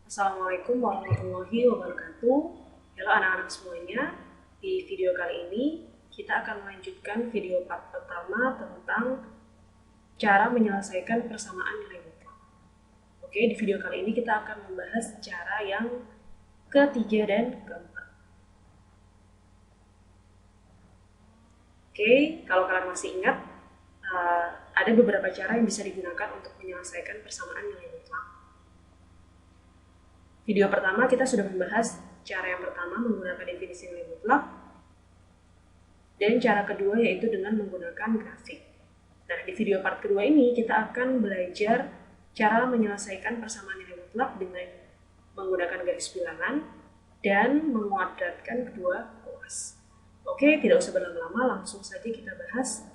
Assalamualaikum warahmatullahi wabarakatuh. Halo anak-anak semuanya. Di video kali ini kita akan melanjutkan video part pertama tentang cara menyelesaikan persamaan nilai mutlak. Oke, di video kali ini kita akan membahas cara yang ketiga dan keempat. Oke, kalau kalian masih ingat, ada beberapa cara yang bisa digunakan untuk menyelesaikan persamaan nilai mutlak. Video pertama kita sudah membahas cara yang pertama menggunakan definisi nilai mutlak, dan cara kedua yaitu dengan menggunakan grafik. Nah, di video part kedua ini kita akan belajar cara menyelesaikan persamaan nilai mutlak dengan menggunakan garis bilangan dan menguadratkan kedua ruas. Oke, tidak usah berlama-lama, langsung saja kita bahas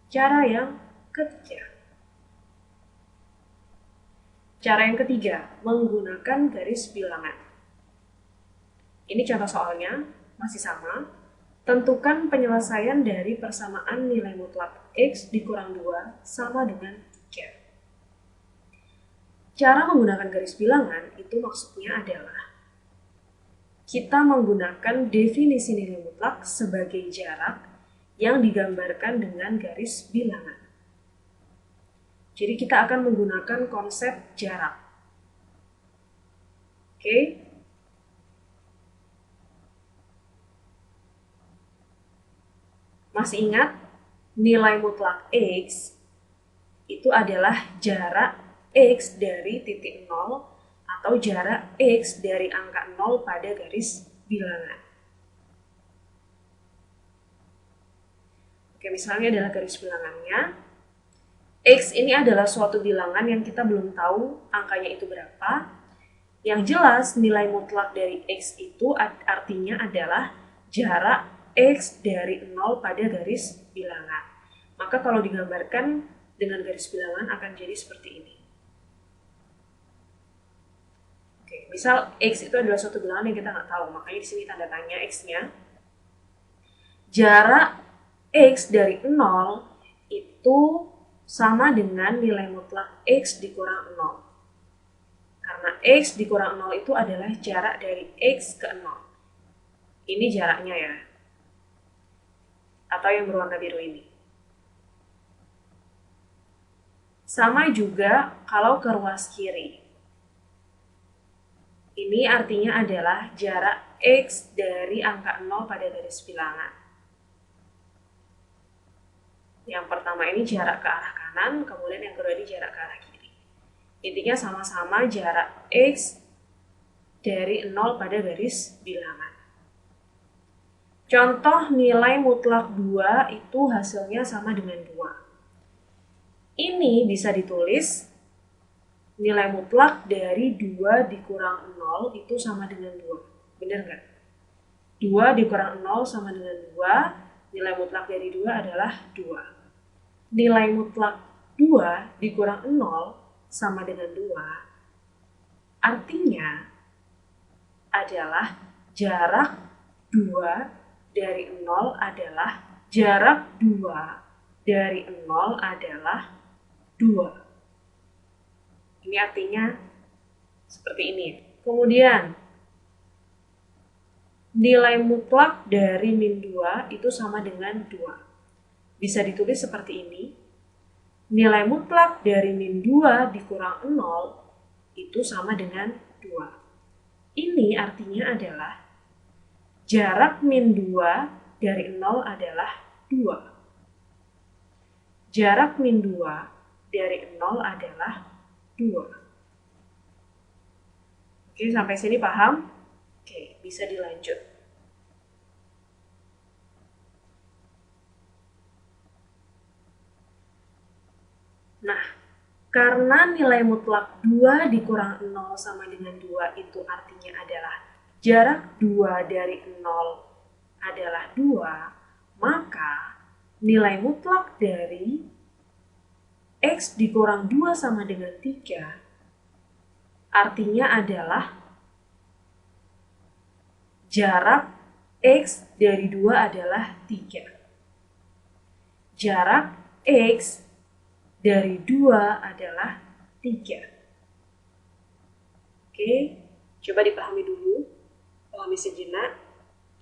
cara yang ketiga. Cara yang ketiga, menggunakan garis bilangan. Ini contoh soalnya, masih sama. Tentukan penyelesaian dari persamaan nilai mutlak X dikurang 2 sama dengan 3. Cara menggunakan garis bilangan itu maksudnya adalah kita menggunakan definisi nilai mutlak sebagai jarak yang digambarkan dengan garis bilangan. Jadi kita akan menggunakan konsep jarak. Oke. Masih ingat, nilai mutlak X itu adalah jarak X dari titik 0 atau jarak X dari angka 0 pada garis bilangan. Oke, misalnya adalah garis bilangannya. X ini adalah suatu bilangan yang kita belum tahu angkanya itu berapa. Yang jelas nilai mutlak dari X itu artinya adalah jarak X dari 0 pada garis bilangan. Maka kalau digambarkan dengan garis bilangan akan jadi seperti ini. Oke, misal X itu adalah suatu bilangan yang kita nggak tahu, makanya di sini tanda tanya X-nya. Jarak X dari 0 itu sama dengan nilai mutlak X dikurang 0. Karena X dikurang 0 itu adalah jarak dari X ke 0. Ini jaraknya ya. Atau yang berwarna biru ini. Sama juga kalau ke ruas kiri. Ini artinya adalah jarak X dari angka 0 pada garis bilangan. Yang pertama ini jarak ke arah kanan, kemudian yang kedua ini jarak ke arah kiri. Intinya sama-sama jarak X dari 0 pada garis bilangan. Contoh nilai mutlak 2 itu hasilnya sama dengan 2. Ini bisa ditulis nilai mutlak dari 2 dikurang 0 itu sama dengan 2. Benar nggak? 2 dikurang 0 sama dengan 2, nilai mutlak dari 2 adalah 2. Nilai mutlak 2 dikurang 0 sama dengan 2, artinya adalah jarak 2 dari 0 adalah jarak 2 dari 0 adalah 2. Ini artinya seperti ini. Kemudian, nilai mutlak dari min 2 itu sama dengan 2. Bisa ditulis seperti ini. Nilai mutlak dari min 2 dikurang 0 itu sama dengan 2. Ini artinya adalah jarak min 2 dari 0 adalah 2. Jarak min 2 dari 0 adalah 2. Oke, sampai sini paham? Oke, bisa dilanjut. Nah, karena nilai mutlak 2 dikurang 0 sama dengan 2 itu artinya adalah jarak 2 dari 0 adalah 2, maka nilai mutlak dari X dikurang 2 sama dengan 3 artinya adalah jarak X dari 2 adalah 3. Jarak X dari 2 adalah 3. Oke, Coba dipahami dulu, pahami sejenak.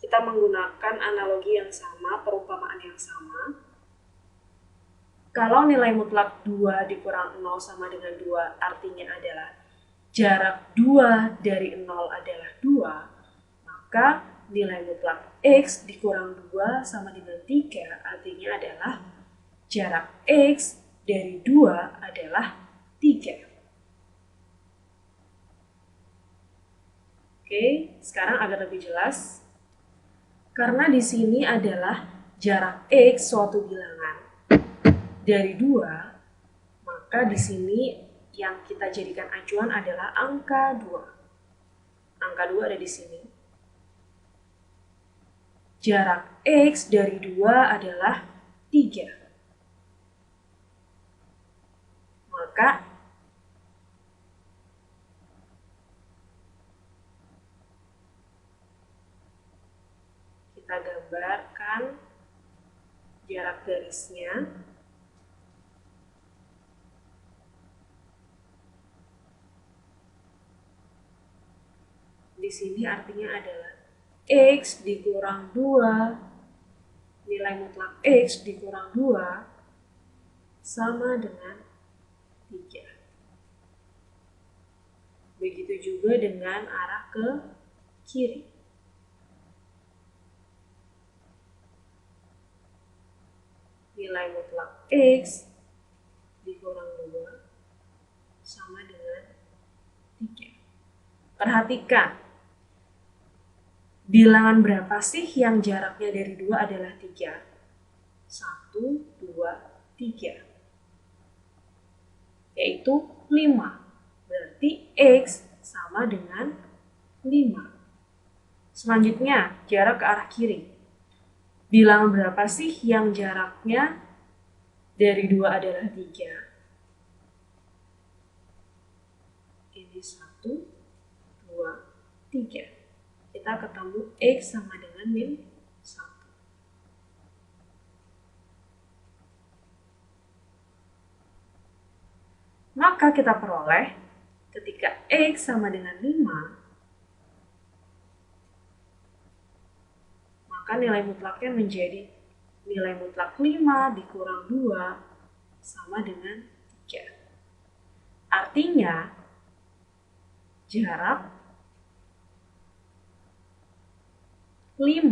Kita menggunakan analogi yang sama, perumpamaan yang sama. Kalau nilai mutlak 2 dikurang 0 sama dengan 2, artinya adalah jarak 2 dari 0 adalah 2, maka nilai mutlak X dikurang 2 sama dengan 3, artinya adalah jarak X dari 2 adalah 3. Oke, sekarang agar lebih jelas. Karena di sini adalah jarak X suatu bilangan dari 2, maka di sini yang kita jadikan acuan adalah angka 2. Angka 2 ada di sini. Jarak X dari 2 adalah 3. Maka kita gambarkan jarak garisnya. Di sini artinya adalah X dikurang 2, nilai mutlak X dikurang 2 sama dengan 3. Begitu juga dengan arah ke kiri. Nilai mutlak X dikurang 2 sama dengan 3. Perhatikan, bilangan berapa sih yang jaraknya dari 2 adalah 3? 1, 2, 3. Yaitu 5. Berarti X sama dengan 5. Selanjutnya, jarak ke arah kiri. Bilangan berapa sih yang jaraknya dari 2 adalah 3? Ini 1, 2, 3. Kita ketemu X sama dengan min 1. Maka kita peroleh ketika X sama dengan 5, maka nilai mutlaknya menjadi nilai mutlak 5 dikurang 2 sama dengan 3. Artinya, jarak 5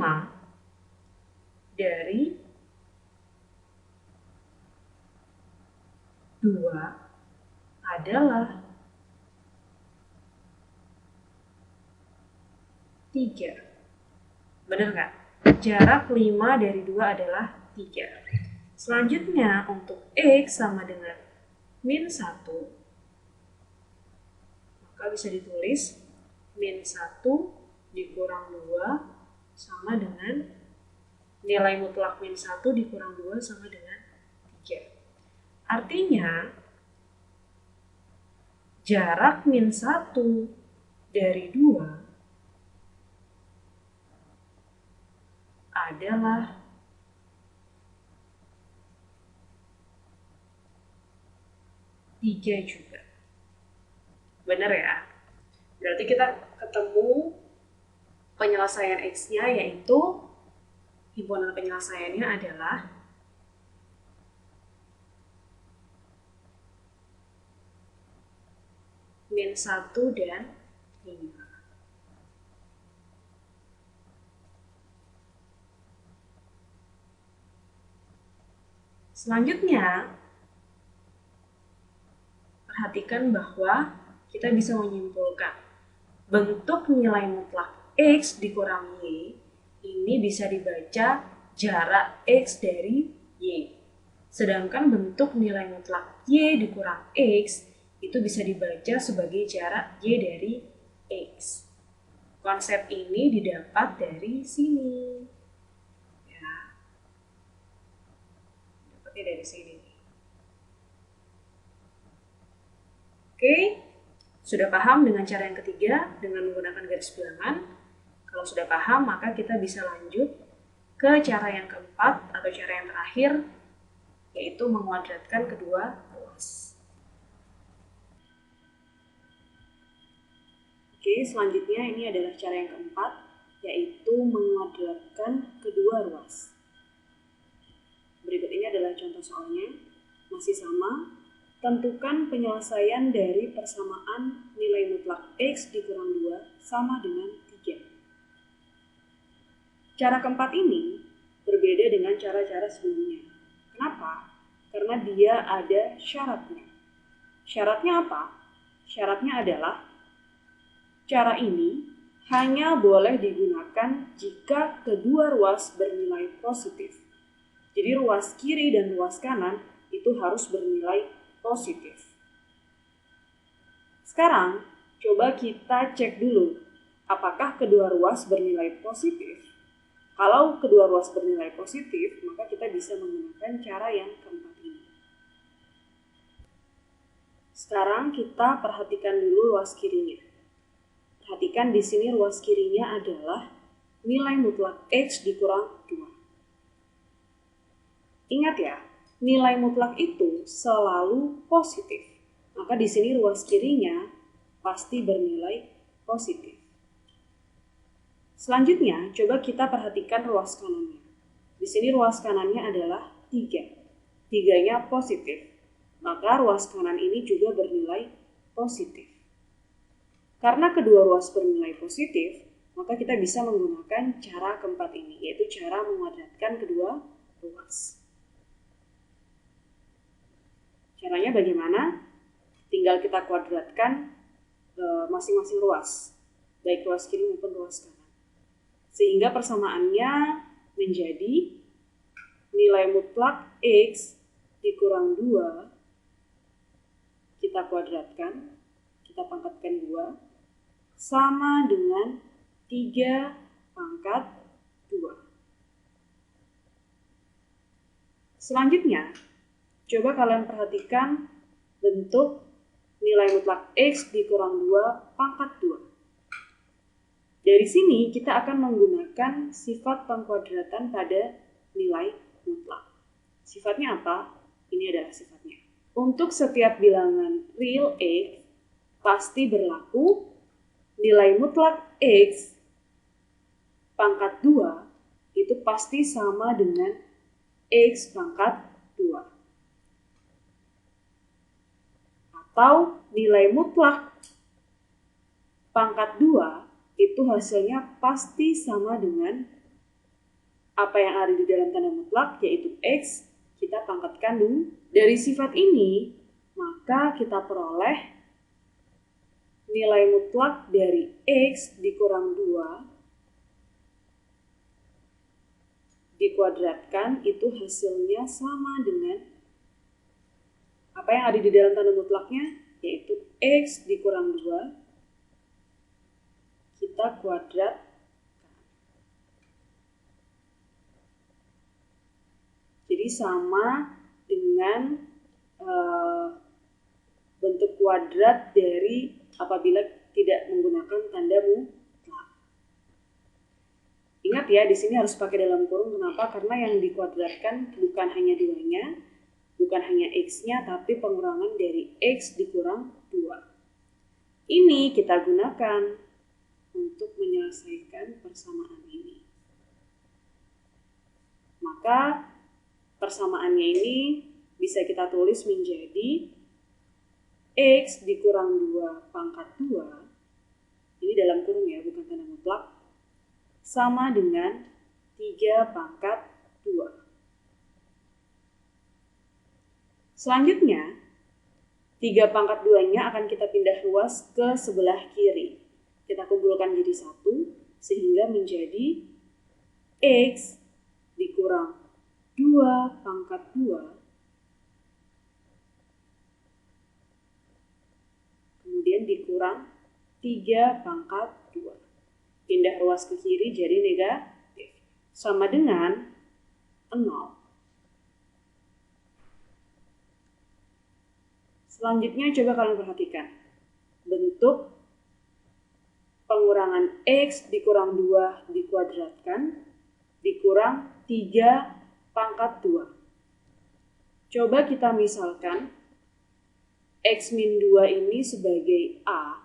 dari 2 adalah 3. Benar nggak? Jarak 5 dari 2 adalah 3. Selanjutnya, untuk X sama dengan min 1, maka bisa ditulis min 1 dikurang 2 sama dengan nilai mutlak min 1 dikurang 2 sama dengan 3. Artinya, jarak min 1 dari 2 adalah 3 juga. Benar ya? Berarti kita ketemu penyelesaian X-nya, yaitu himpunan penyelesaiannya adalah min 1 dan 5. Selanjutnya, perhatikan bahwa kita bisa menyimpulkan bentuk nilai mutlak X dikurang Y ini bisa dibaca jarak X dari Y. Sedangkan bentuk nilai mutlak Y dikurang X itu bisa dibaca sebagai jarak Y dari X. Konsep ini didapat dari sini. Ya. Dapatnya dari sini. Oke, sudah paham dengan cara yang ketiga dengan menggunakan garis bilangan? Kalau sudah paham, maka kita bisa lanjut ke cara yang keempat atau cara yang terakhir, yaitu menguadratkan kedua ruas. Oke, selanjutnya ini adalah cara yang keempat, yaitu menguadratkan kedua ruas. Berikut ini adalah contoh soalnya, masih sama. Tentukan penyelesaian dari persamaan nilai mutlak X dikurang 2 sama dengan 3. Cara keempat ini berbeda dengan cara-cara sebelumnya. Kenapa? Karena dia ada syaratnya. Syaratnya apa? Syaratnya adalah cara ini hanya boleh digunakan jika kedua ruas bernilai positif. Jadi ruas kiri dan ruas kanan itu harus bernilai positif. Sekarang, coba kita cek dulu apakah kedua ruas bernilai positif. Kalau kedua ruas bernilai positif, maka kita bisa menggunakan cara yang keempat ini. Sekarang kita perhatikan dulu ruas kirinya. Perhatikan di sini ruas kirinya adalah nilai mutlak X dikurang 2. Ingat ya, nilai mutlak itu selalu positif. Maka di sini ruas kirinya pasti bernilai positif. Selanjutnya, coba kita perhatikan ruas kanannya. Di sini ruas kanannya adalah 3. 3-nya positif. Maka ruas kanan ini juga bernilai positif. Karena kedua ruas bernilai positif, maka kita bisa menggunakan cara keempat ini, yaitu cara menguadratkan kedua ruas. Caranya bagaimana? Tinggal kita kuadratkan masing-masing ruas, baik ruas kiri maupun ruas kanan. Sehingga persamaannya menjadi nilai mutlak X dikurang 2, kita kuadratkan, kita pangkatkan 2, sama dengan 3 pangkat 2. Selanjutnya, coba kalian perhatikan bentuk nilai mutlak X dikurang 2 pangkat 2. Dari sini kita akan menggunakan sifat pengkuadratan pada nilai mutlak. Sifatnya apa? Ini adalah sifatnya. Untuk setiap bilangan real X, pasti berlaku nilai mutlak X pangkat 2 itu pasti sama dengan X pangkat 2. Atau nilai mutlak pangkat 2 itu hasilnya pasti sama dengan apa yang ada di dalam tanda mutlak, yaitu X, kita pangkatkan dulu. Dari sifat ini, maka kita peroleh nilai mutlak dari X dikurang 2 dikuadratkan, itu hasilnya sama dengan apa yang ada di dalam tanda mutlaknya, yaitu X dikurang 2 kita kuadrat. Jadi sama dengan bentuk kuadrat dari apabila tidak menggunakan tanda mutlak. Ingat ya, di sini harus pakai dalam kurung. Kenapa? Karena yang dikuadratkan bukan hanya 2-nya, bukan hanya X-nya, tapi pengurangan dari X dikurang 2. Ini kita gunakan untuk menyelesaikan persamaan ini. Maka persamaannya ini bisa kita tulis menjadi X dikurang 2 pangkat 2, ini dalam kurung ya, bukan tanda mutlak, sama dengan 3 pangkat 2. Selanjutnya, 3 pangkat 2-nya akan kita pindah ruas ke sebelah kiri. Kita kumpulkan jadi 1, sehingga menjadi X dikurang 2 pangkat 2, kemudian dikurang 3 pangkat 2. Pindah ruas ke kiri jadi negatif. Sama dengan 0. Selanjutnya coba kalian perhatikan. Bentuk pengurangan X dikurang 2 dikuadratkan, dikurang 3 pangkat 2. Coba kita misalkan X min 2 ini sebagai A.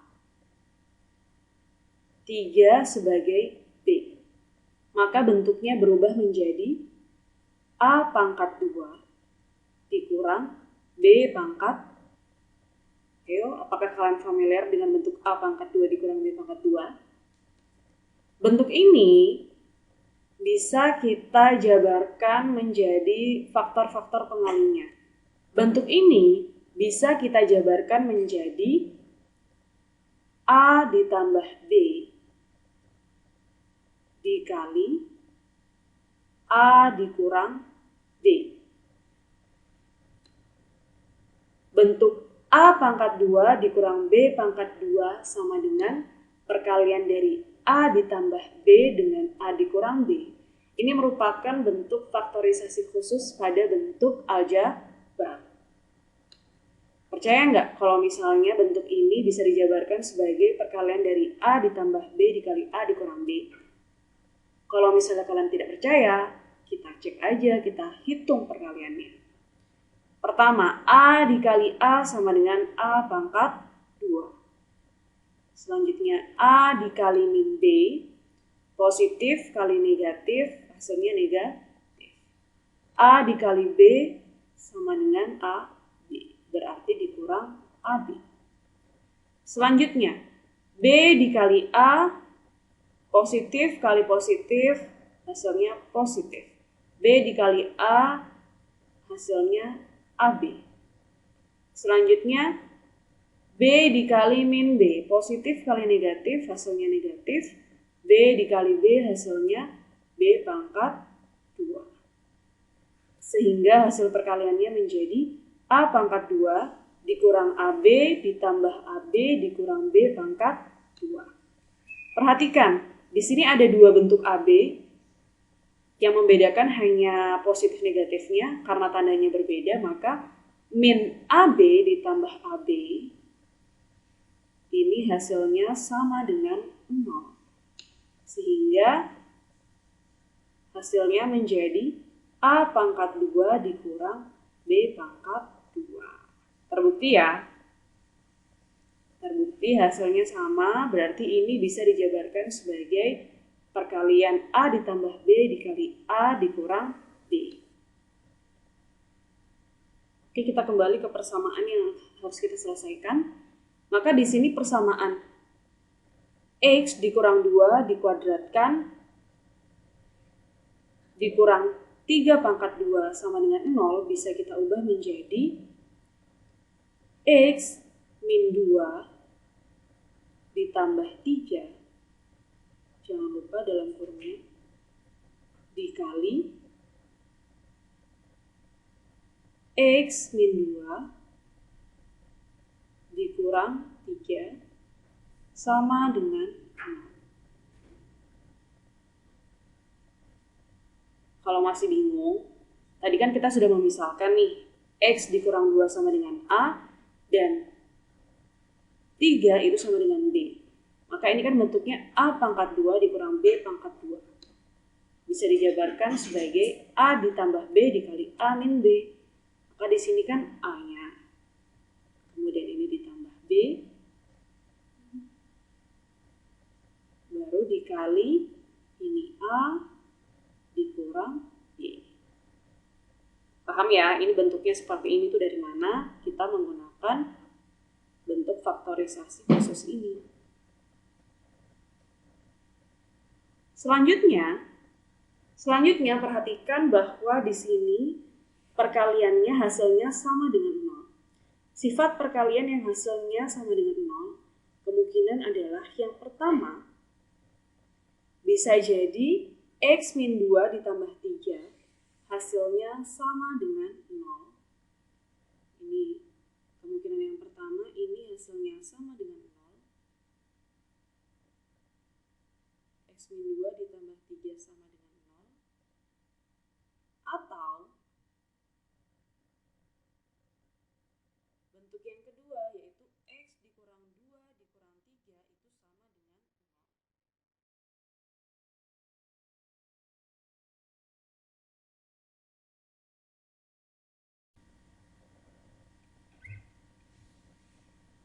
3 sebagai B. Maka bentuknya berubah menjadi A pangkat 2 dikurang B pangkat. Ayo, apakah kalian familiar dengan bentuk A pangkat 2 dikurang B pangkat 2? Bentuk ini bisa kita jabarkan menjadi faktor-faktor pengalinya. Bentuk ini bisa kita jabarkan menjadi A ditambah B dikali A dikurang B. Bentuk A pangkat 2 dikurang B pangkat 2 sama dengan perkalian dari A ditambah B dengan A dikurang B. Ini merupakan bentuk faktorisasi khusus pada bentuk aljabar. Percaya nggak kalau misalnya bentuk ini bisa dijabarkan sebagai perkalian dari A ditambah B dikali A dikurang B? Kalau misalnya kalian tidak percaya, kita cek aja, kita hitung perkaliannya. Pertama, A dikali A sama dengan A pangkat 2. Selanjutnya, A dikali min B, positif kali negatif, hasilnya negatif. A dikali B sama dengan A, B, berarti dikurang AB. Selanjutnya, B dikali A, positif kali positif, hasilnya positif. B dikali A, hasilnya AB. Selanjutnya, B dikali min B, positif kali negatif, hasilnya negatif. B dikali B, hasilnya B pangkat 2. Sehingga hasil perkaliannya menjadi A pangkat 2 dikurang AB ditambah AB dikurang B pangkat 2. Perhatikan, di sini ada dua bentuk AB. Yang membedakan hanya positif negatifnya, karena tandanya berbeda, maka min AB ditambah AB ini hasilnya sama dengan 0. Sehingga hasilnya menjadi A pangkat 2 dikurang B pangkat 2. Terbukti ya? Terbukti hasilnya sama, berarti ini bisa dijabarkan sebagai perkalian A ditambah B dikali A dikurang B. Oke, kita kembali ke persamaan yang harus kita selesaikan. Maka di sini persamaan X dikurang 2 dikuadratkan dikurang 3 pangkat 2 sama dengan 0 bisa kita ubah menjadi X min 2 ditambah 3, jangan lupa dalam kurungnya, dikali X min 2 dikurang 3 sama dengan 0. Kalau masih bingung, tadi kan kita sudah memisalkan nih, X dikurang 2 sama dengan A, dan 3 itu sama dengan B. Maka ini kan bentuknya A pangkat 2 dikurang B pangkat 2. Bisa dijabarkan sebagai A ditambah B dikali A min B. Maka di sini kan A-nya. Kemudian ini ditambah B. Baru dikali ini A dikurang B. Paham ya? Ini bentuknya seperti ini tuh dari mana? Kita menggunakan bentuk faktorisasi khusus ini. Selanjutnya perhatikan bahwa di sini perkaliannya hasilnya sama dengan 0. Sifat perkalian yang hasilnya sama dengan 0 kemungkinan adalah yang pertama bisa jadi X min 2 ditambah 3 hasilnya sama dengan 0. Ini kemungkinan yang pertama, ini hasilnya sama dengan 0. X min 2 ditambah 3 sama dengan 0. Atau bentuk yang kedua yaitu X dikurang 2 dikurang 3 itu sama dengan 0.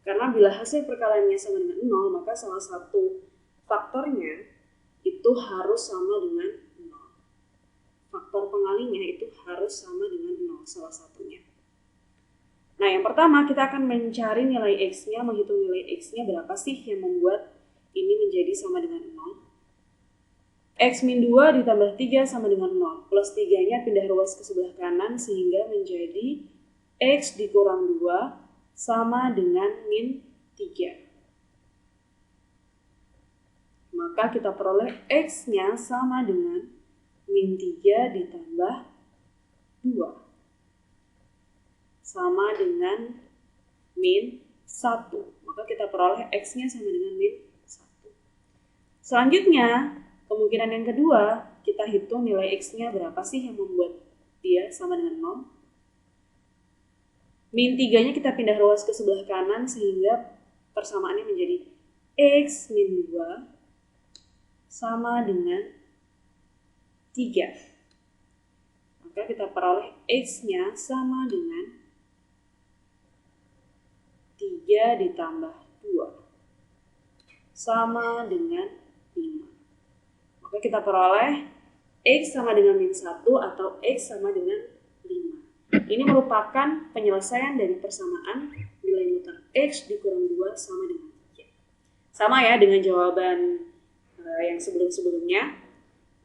Karena bila hasil perkaliannya sama dengan 0, maka salah satu faktornya itu harus sama dengan 0. Faktor pengalinya itu harus sama dengan 0, salah satunya. Nah, yang pertama kita akan mencari nilai X-nya, menghitung nilai X-nya berapa sih yang membuat ini menjadi sama dengan 0. X min 2 ditambah 3 sama dengan 0. Plus 3-nya pindah ruas ke sebelah kanan sehingga menjadi X dikurang 2 sama dengan min 3. Maka kita peroleh X-nya sama dengan min 3 ditambah 2. Sama dengan min 1. Maka kita peroleh X-nya sama dengan min 1. Selanjutnya, kemungkinan yang kedua, kita hitung nilai X-nya berapa sih yang membuat dia sama dengan 0. Min 3-nya kita pindah ruas ke sebelah kanan sehingga persamaannya menjadi X min 2 sama dengan 3. Maka kita peroleh X-nya sama dengan 3 ditambah 2 sama dengan 5. Maka kita peroleh X sama dengan min 1 atau X sama dengan 5. Ini merupakan penyelesaian dari persamaan nilai muter X dikurang 2 sama dengan 3. Sama ya dengan jawaban yang sebelum-sebelumnya.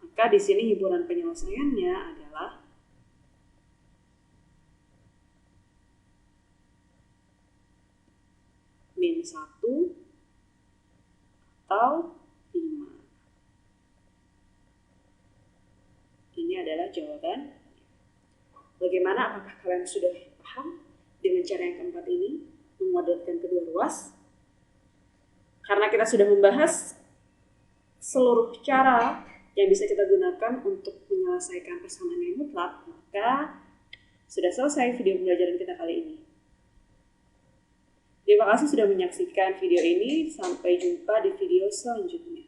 Maka di sini hiburan penyelesaiannya adalah min 1 atau 5. Ini adalah jawaban. Bagaimana? Apakah kalian sudah paham dengan cara yang keempat ini, memodelkan kedua ruas? Karena kita sudah membahas seluruh cara yang bisa kita gunakan untuk menyelesaikan persamaan yang mutlak, maka sudah selesai video pembelajaran kita kali ini. Terima kasih sudah menyaksikan video ini. Sampai jumpa di video selanjutnya.